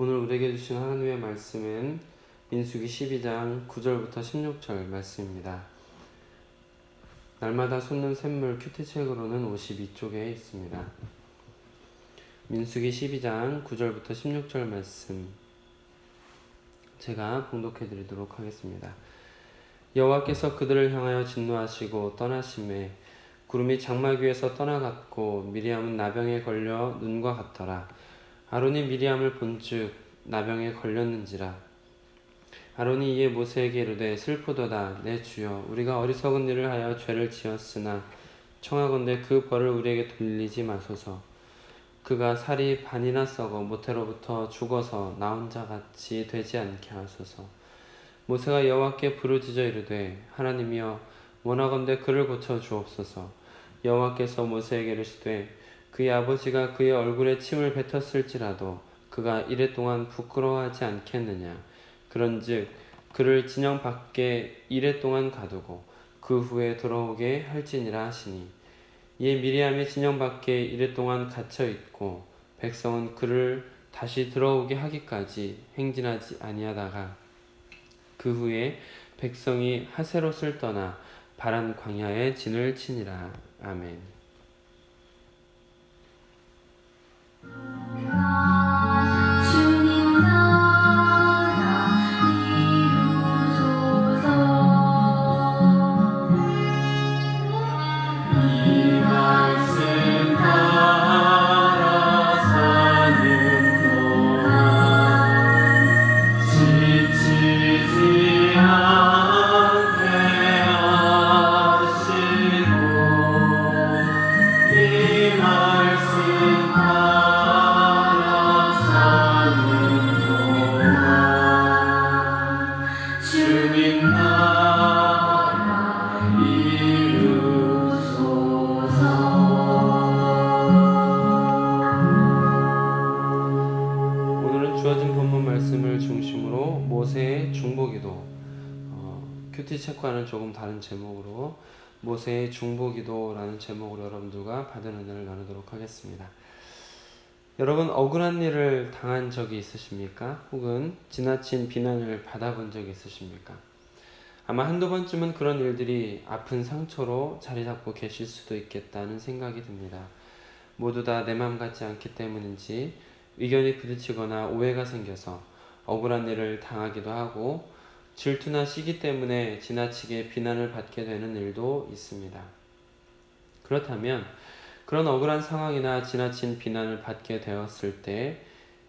오늘 우리에게 주신 하나님의 말씀은 민수기 12장 9절부터 16절 말씀입니다. 날마다 솟는 샘물 큐티책으로는 52쪽에 있습니다. 민수기 12장 9절부터 16절 말씀 제가 봉독해 드리도록 하겠습니다. 여호와께서 그들을 향하여 진노하시고 떠나심에 구름이 장막 위에서 떠나갔고 미리암은 나병에 걸려 눈과 같더라. 아론이 미리암을 본즉 나병에 걸렸는지라. 아론이 이에 모세에게 이르되 슬프도다 내 주여 우리가 어리석은 일을 하여 죄를 지었으나 청하건대 그 벌을 우리에게 돌리지 마소서. 그가 살이 반이나 썩어 모태로부터 죽어서 나 혼자 같이 되지 않게 하소서. 모세가 여호와께 부르짖어 이르되 하나님이여 원하건대 그를 고쳐 주옵소서. 여호와께서 모세에게 이르시되 그의 아버지가 그의 얼굴에 침을 뱉었을지라도 그가 이랫동안 부끄러워하지 않겠느냐. 그런즉 그를 진영 밖에 이랫동안 가두고 그 후에 돌아오게 할지니라 하시니 이에 미리암이 진영 밖에 이랫동안 갇혀 있고 백성은 그를 다시 들어오게 하기까지 행진하지 아니하다가 그 후에 백성이 하세롯을 떠나 바란 광야에 진을 치니라. 아멘. 주님 나라 이루소서. 이 말씀 따라 사는 동안 지치지 않게 하시고 이 말씀 따라 사는 동안 주님 나라 이루소서. 오늘은 주어진 본문 말씀을 중심으로 모세의 중보기도, 큐티책과는 조금 다른 제목으로 모세의 중보기도라는 제목으로 여러분들과 받은 은혜를 나누도록 하겠습니다. 여러분 억울한 일을 당한 적이 있으십니까? 혹은 지나친 비난을 받아본 적이 있으십니까? 아마 한두 번쯤은 그런 일들이 아픈 상처로 자리 잡고 계실 수도 있겠다는 생각이 듭니다. 모두 다 내 맘 같지 않기 때문인지 의견이 부딪히거나 오해가 생겨서 억울한 일을 당하기도 하고 질투나 시기 때문에 지나치게 비난을 받게 되는 일도 있습니다. 그렇다면 그런 억울한 상황이나 지나친 비난을 받게 되었을 때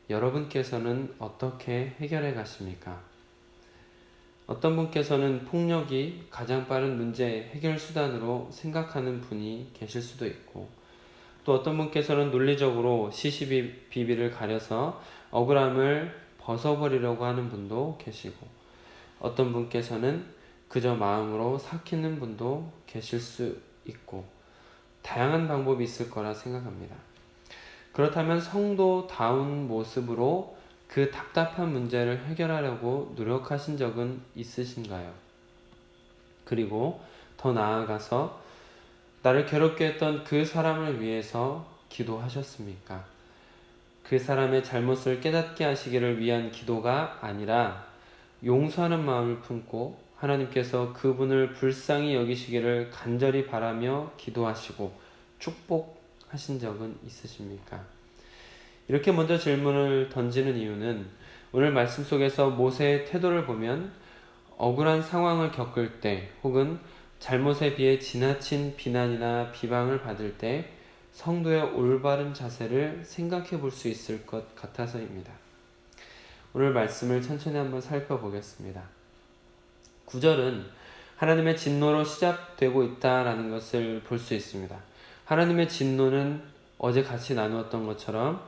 여러분께서는 어떻게 해결해 가십니까? 어떤 분께서는 폭력이 가장 빠른 문제 해결 수단으로 생각하는 분이 계실 수도 있고 또 어떤 분께서는 논리적으로 시시비비를 가려서 억울함을 벗어버리려고 하는 분도 계시고 어떤 분께서는 그저 마음으로 삭히는 분도 계실 수 있고 다양한 방법이 있을 거라 생각합니다. 그렇다면 성도다운 모습으로 그 답답한 문제를 해결하려고 노력하신 적은 있으신가요? 그리고 더 나아가서 나를 괴롭게 했던 그 사람을 위해서 기도하셨습니까? 그 사람의 잘못을 깨닫게 하시기를 위한 기도가 아니라 용서하는 마음을 품고 하나님께서 그분을 불쌍히 여기시기를 간절히 바라며 기도하시고 축복하신 적은 있으십니까? 이렇게 먼저 질문을 던지는 이유는 오늘 말씀 속에서 모세의 태도를 보면 억울한 상황을 겪을 때 혹은 잘못에 비해 지나친 비난이나 비방을 받을 때 성도의 올바른 자세를 생각해 볼 수 있을 것 같아서입니다. 오늘 말씀을 천천히 한번 살펴보겠습니다. 9절은 하나님의 진노로 시작되고 있다라는 것을 볼 수 있습니다. 하나님의 진노는 어제 같이 나누었던 것처럼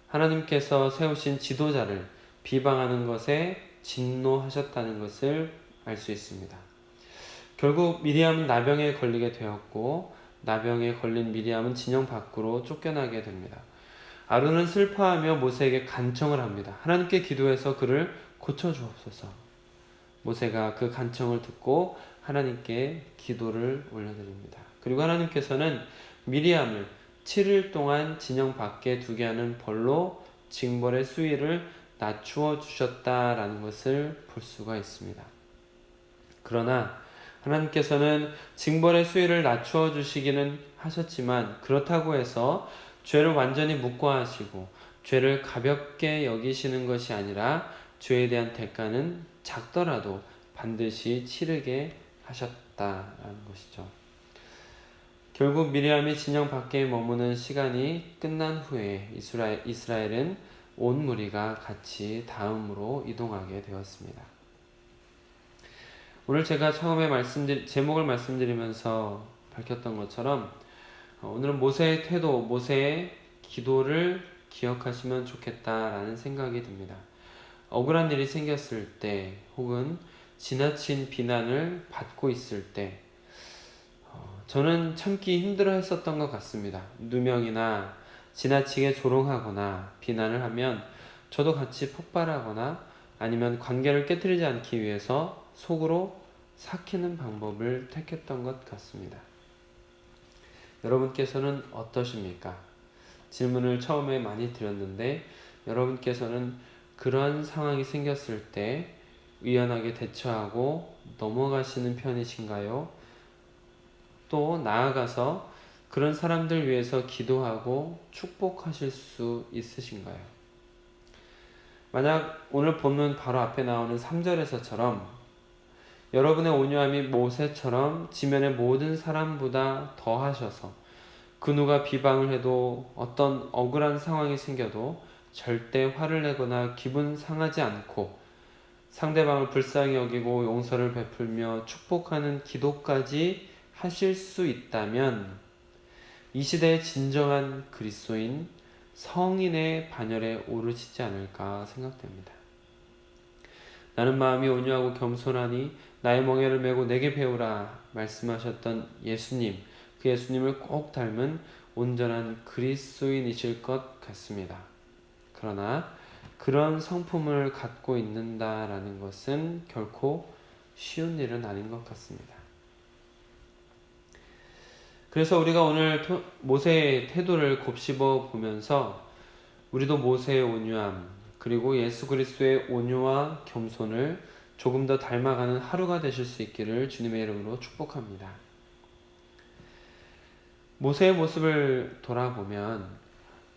하나님께서 세우신 지도자를 비방하는 것에 진노하셨다는 것을 알 수 있습니다. 결국 미리암은 나병에 걸리게 되었고 나병에 걸린 미리암은 진영 밖으로 쫓겨나게 됩니다. 아론은 슬퍼하며 모세에게 간청을 합니다. 하나님께 기도해서 그를 고쳐주옵소서. 모세가 그 간청을 듣고 하나님께 기도를 올려드립니다. 그리고 하나님께서는 미리암을 7일 동안 진영 밖에 두게 하는 벌로 징벌의 수위를 낮추어 주셨다라는 것을 볼 수가 있습니다. 그러나 하나님께서는 징벌의 수위를 낮추어 주시기는 하셨지만 그렇다고 해서 죄를 완전히 묵과하시고 죄를 가볍게 여기시는 것이 아니라 죄에 대한 대가는 작더라도 반드시 치르게 하셨다라는 것이죠. 결국 미리암이 진영 밖에 머무는 시간이 끝난 후에 이스라엘은 온 무리가 같이 다음으로 이동하게 되었습니다. 오늘 제가 처음에 제목을 말씀드리면서 밝혔던 것처럼 오늘은 모세의 태도, 모세의 기도를 기억하시면 좋겠다라는 생각이 듭니다. 억울한 일이 생겼을 때 혹은 지나친 비난을 받고 있을 때 저는 참기 힘들어 했었던 것 같습니다. 누명이나 지나치게 조롱하거나 비난을 하면 저도 같이 폭발하거나 아니면 관계를 깨뜨리지 않기 위해서 속으로 삭히는 방법을 택했던 것 같습니다. 여러분께서는 어떠십니까? 질문을 처음에 많이 드렸는데 여러분께서는 그런 상황이 생겼을 때 의연하게 대처하고 넘어가시는 편이신가요? 또 나아가서 그런 사람들 위해서 기도하고 축복하실 수 있으신가요? 만약 오늘 본문 바로 앞에 나오는 3절에서처럼 여러분의 온유함이 모세처럼 지면의 모든 사람보다 더하셔서 그 누가 비방을 해도 어떤 억울한 상황이 생겨도 절대 화를 내거나 기분 상하지 않고 상대방을 불쌍히 여기고 용서를 베풀며 축복하는 기도까지 하실 수 있다면 이 시대의 진정한 그리스도인 성인의 반열에 오르시지 않을까 생각됩니다. 나는 마음이 온유하고 겸손하니 나의 멍에를 메고 내게 배우라 말씀하셨던 예수님, 그 예수님을 꼭 닮은 온전한 그리스도인이실 것 같습니다. 그러나 그런 성품을 갖고 있는다라는 것은 결코 쉬운 일은 아닌 것 같습니다. 그래서 우리가 오늘 모세의 태도를 곱씹어 보면서 우리도 모세의 온유함 그리고 예수 그리스도의 온유와 겸손을 조금 더 닮아가는 하루가 되실 수 있기를 주님의 이름으로 축복합니다. 모세의 모습을 돌아보면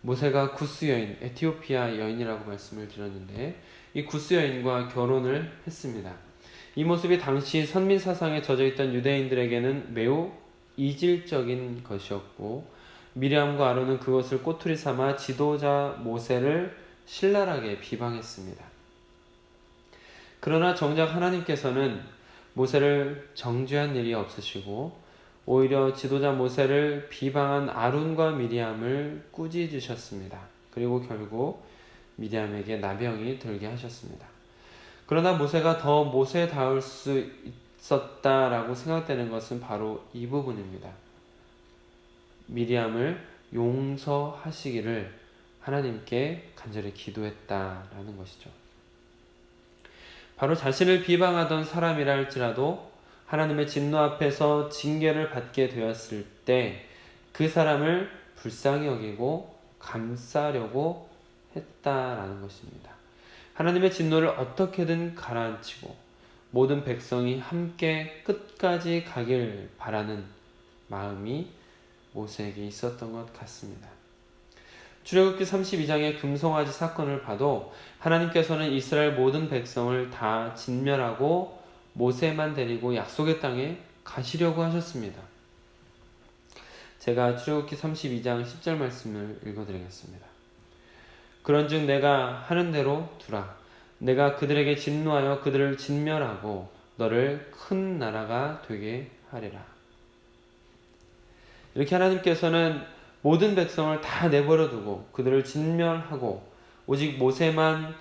모세가 구스 여인, 에티오피아 여인이라고 말씀을 드렸는데 이 구스 여인과 결혼을 했습니다. 이 모습이 당시 선민 사상에 젖어있던 유대인들에게는 매우 이질적인 것이었고 미리암과 아론은 그것을 꼬투리 삼아 지도자 모세를 신랄하게 비방했습니다. 그러나 정작 하나님께서는 모세를 정죄한 일이 없으시고 오히려 지도자 모세를 비방한 아론과 미리암을 꾸짖으셨습니다. 그리고 결국 미리암에게 나병이 들게 하셨습니다. 그러나 모세가 더 모세다울 수 있었다라고 생각되는 것은 바로 이 부분입니다. 미리암을 용서하시기를 하나님께 간절히 기도했다라는 것이죠. 바로 자신을 비방하던 사람이라 할지라도 하나님의 진노 앞에서 징계를 받게 되었을 때 그 사람을 불쌍히 여기고 감싸려고 했다라는 것입니다. 하나님의 진노를 어떻게든 가라앉히고 모든 백성이 함께 끝까지 가길 바라는 마음이 모세에게 있었던 것 같습니다. 출애굽기 32장의 금송아지 사건을 봐도 하나님께서는 이스라엘 모든 백성을 다 진멸하고 모세만 데리고 약속의 땅에 가시려고 하셨습니다. 제가 출애굽기 32장 10절 말씀을 읽어드리겠습니다. 그런즉 내가 하는 대로 두라. 내가 그들에게 진노하여 그들을 진멸하고 너를 큰 나라가 되게 하리라. 이렇게 하나님께서는 모든 백성을 다 내버려 두고 그들을 진멸하고 오직 모세만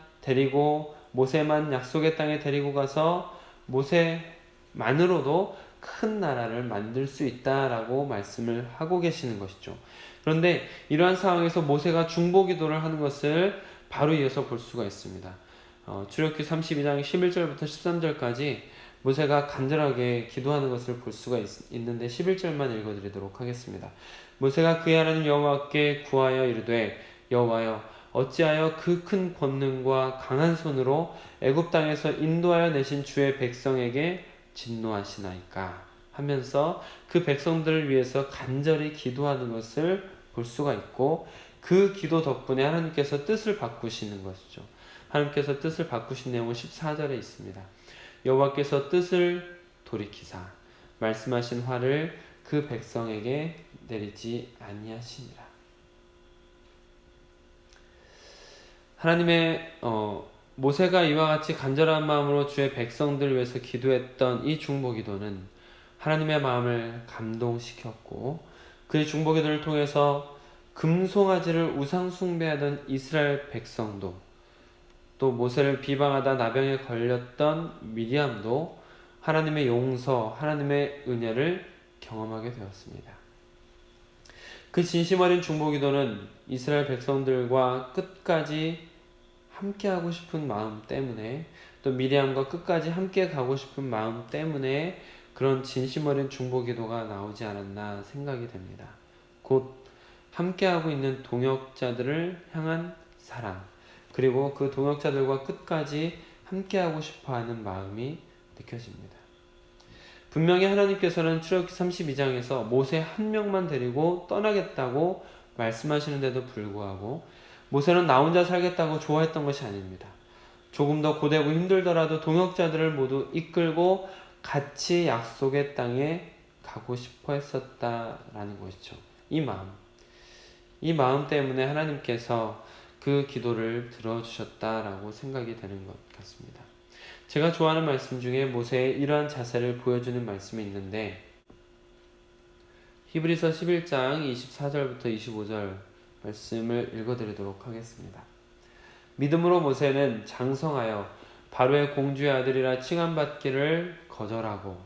약속의 땅에 데리고 가서 모세만으로도 큰 나라를 만들 수 있다라고 말씀을 하고 계시는 것이죠. 그런데 이러한 상황에서 모세가 중보기도를 하는 것을 바로 이어서 볼 수가 있습니다. 출애굽기 32장 11절부터 13절까지 모세가 간절하게 기도하는 것을 볼 수가 있는데 11절만 읽어드리도록 하겠습니다. 모세가 그의 하나님 여호와께 구하여 이르되 여호와여 어찌하여 그 큰 권능과 강한 손으로 애굽 땅에서 인도하여 내신 주의 백성에게 진노하시나이까 하면서 그 백성들을 위해서 간절히 기도하는 것을 볼 수가 있고, 그 기도 덕분에 하나님께서 뜻을 바꾸시는 것이죠. 하나님께서 뜻을 바꾸신 내용은 14절에 있습니다. 여호와께서 뜻을 돌이키사 말씀하신 화를 그 백성에게 내리지 아니하시니라. 하나님의 모세가 이와 같이 간절한 마음으로 주의 백성들을 위해서 기도했던 이 중보기도는 하나님의 마음을 감동시켰고, 그의 중보기도를 통해서 금송아지를 우상 숭배하던 이스라엘 백성도, 또 모세를 비방하다 나병에 걸렸던 미리암도 하나님의 용서, 하나님의 은혜를 경험하게 되었습니다. 그 진심 어린 중보기도는 이스라엘 백성들과 끝까지 함께하고 싶은 마음 때문에, 또 미리암과 끝까지 함께 가고 싶은 마음 때문에 그런 진심 어린 중보기도가 나오지 않았나 생각이 됩니다. 곧 함께하고 있는 동역자들을 향한 사랑, 그리고 그 동역자들과 끝까지 함께하고 싶어하는 마음이 느껴집니다. 분명히 하나님께서는 출애굽기 32장에서 모세 한 명만 데리고 떠나겠다고 말씀하시는데도 불구하고 모세는 나 혼자 살겠다고 좋아했던 것이 아닙니다. 조금 더 고되고 힘들더라도 동역자들을 모두 이끌고 같이 약속의 땅에 가고 싶어 했었다라는 것이죠. 이 마음 때문에 하나님께서 그 기도를 들어주셨다라고 생각이 되는 것 같습니다. 제가 좋아하는 말씀 중에 모세의 이러한 자세를 보여주는 말씀이 있는데, 히브리서 11장 24절부터 25절 말씀을 읽어드리도록 하겠습니다. 믿음으로 모세는 장성하여 바로의 공주의 아들이라 칭함받기를 거절하고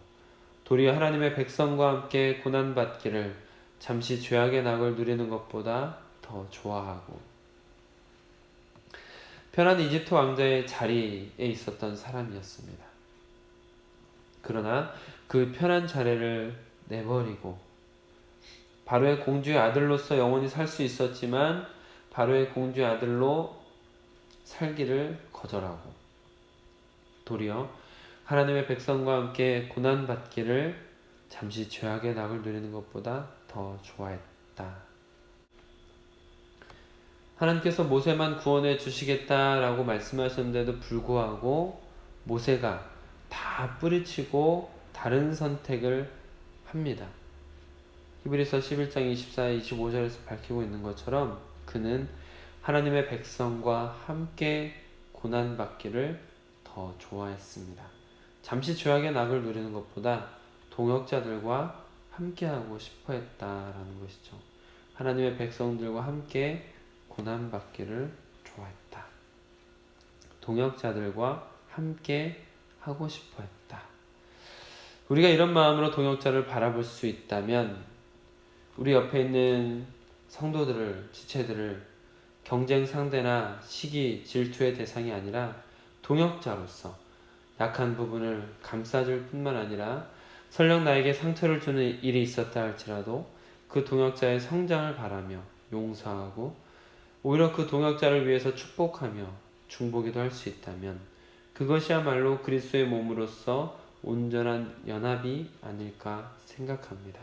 도리어 하나님의 백성과 함께 고난받기를 잠시 죄악의 낙을 누리는 것보다 더 좋아하고, 편한 이집트 왕자의 자리에 있었던 사람이었습니다. 그러나 그 편한 자리를 내버리고 바로의 공주의 아들로서 영원히 살 수 있었지만 바로의 공주의 아들로 살기를 거절하고 도리어 하나님의 백성과 함께 고난받기를 잠시 죄악의 낙을 누리는 것보다 더 좋아했다. 하나님께서 모세만 구원해 주시겠다라고 말씀하셨는데도 불구하고 모세가 다 뿌리치고 다른 선택을 합니다. 히브리서 11장 24, 25절에서 밝히고 있는 것처럼 그는 하나님의 백성과 함께 고난받기를 더 좋아했습니다. 잠시 죄악의 낙을 누리는 것보다 동역자들과 함께하고 싶어 했다라는 것이죠. 하나님의 백성들과 함께 고난받기를 좋아했다. 동역자들과 함께 하고 싶어 했다. 우리가 이런 마음으로 동역자를 바라볼 수 있다면 우리 옆에 있는 성도들을, 지체들을 경쟁 상대나 시기, 질투의 대상이 아니라 동역자로서 약한 부분을 감싸줄 뿐만 아니라 설령 나에게 상처를 주는 일이 있었다 할지라도 그 동역자의 성장을 바라며 용서하고 오히려 그 동역자를 위해서 축복하며 중보기도 할 수 있다면 그것이야말로 그리스도의 몸으로서 온전한 연합이 아닐까 생각합니다.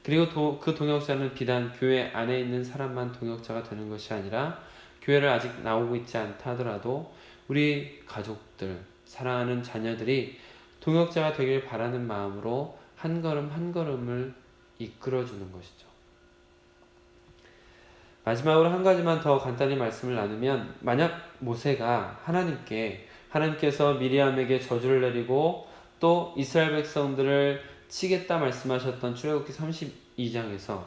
그리고 그 동역자는 비단 교회 안에 있는 사람만 동역자가 되는 것이 아니라 교회를 아직 나오고 있지 않다 하더라도 우리 가족들, 사랑하는 자녀들이 동역자가 되길 바라는 마음으로 한 걸음 한 걸음을 이끌어주는 것이죠. 마지막으로 한 가지만 더 간단히 말씀을 나누면, 만약 모세가 하나님께서 미리암에게 저주를 내리고 또 이스라엘 백성들을 치겠다 말씀하셨던 출애굽기 32장에서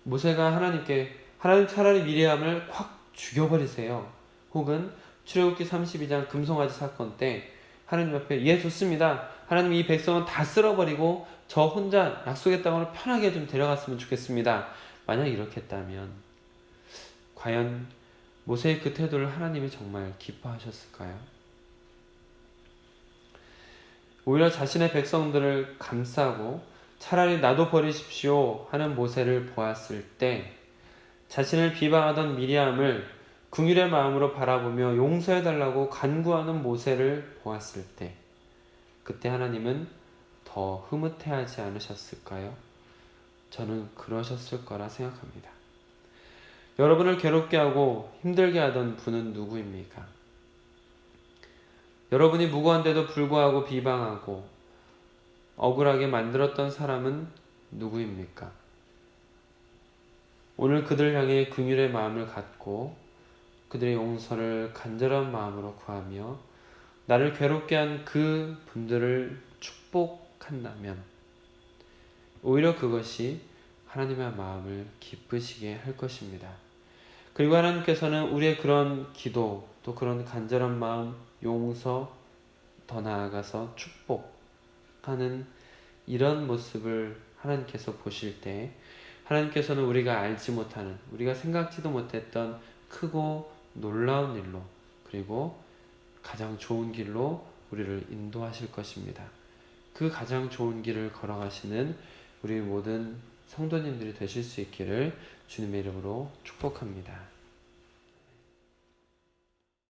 모세가 하나님 차라리 미리암을 확 죽여버리세요. 혹은 출애굽기 32장 금송아지 사건 때 하나님 앞에 예 좋습니다. 하나님 이 백성은 다 쓸어버리고 저 혼자 약속의 땅으로 편하게 좀 데려갔으면 좋겠습니다. 만약 이렇게 했다면 과연 모세의 그 태도를 하나님이 정말 기뻐하셨을까요? 오히려 자신의 백성들을 감싸고 차라리 나도 버리십시오 하는 모세를 보았을 때 자신을 비방하던 미리암을 긍휼의 마음으로 바라보며 용서해달라고 간구하는 모세를 보았을 때 그때 하나님은 더 흐뭇해하지 않으셨을까요? 저는 그러셨을 거라 생각합니다. 여러분을 괴롭게 하고 힘들게 하던 분은 누구입니까? 여러분이 무고한데도 불구하고 비방하고 억울하게 만들었던 사람은 누구입니까? 오늘 그들 향해 긍휼의 마음을 갖고 그들의 용서를 간절한 마음으로 구하며 나를 괴롭게 한 그 분들을 축복한다면 오히려 그것이 하나님의 마음을 기쁘시게 할 것입니다. 그리고 하나님께서는 우리의 그런 기도, 또 그런 간절한 마음, 용서, 더 나아가서 축복하는 이런 모습을 하나님께서 보실 때 하나님께서는 우리가 알지 못하는, 우리가 생각지도 못했던 크고 놀라운 일로 그리고 가장 좋은 길로 우리를 인도하실 것입니다. 그 가장 좋은 길을 걸어가시는 우리 모든 성도님들이 되실 수 있기를 주님의 이름으로 축복합니다.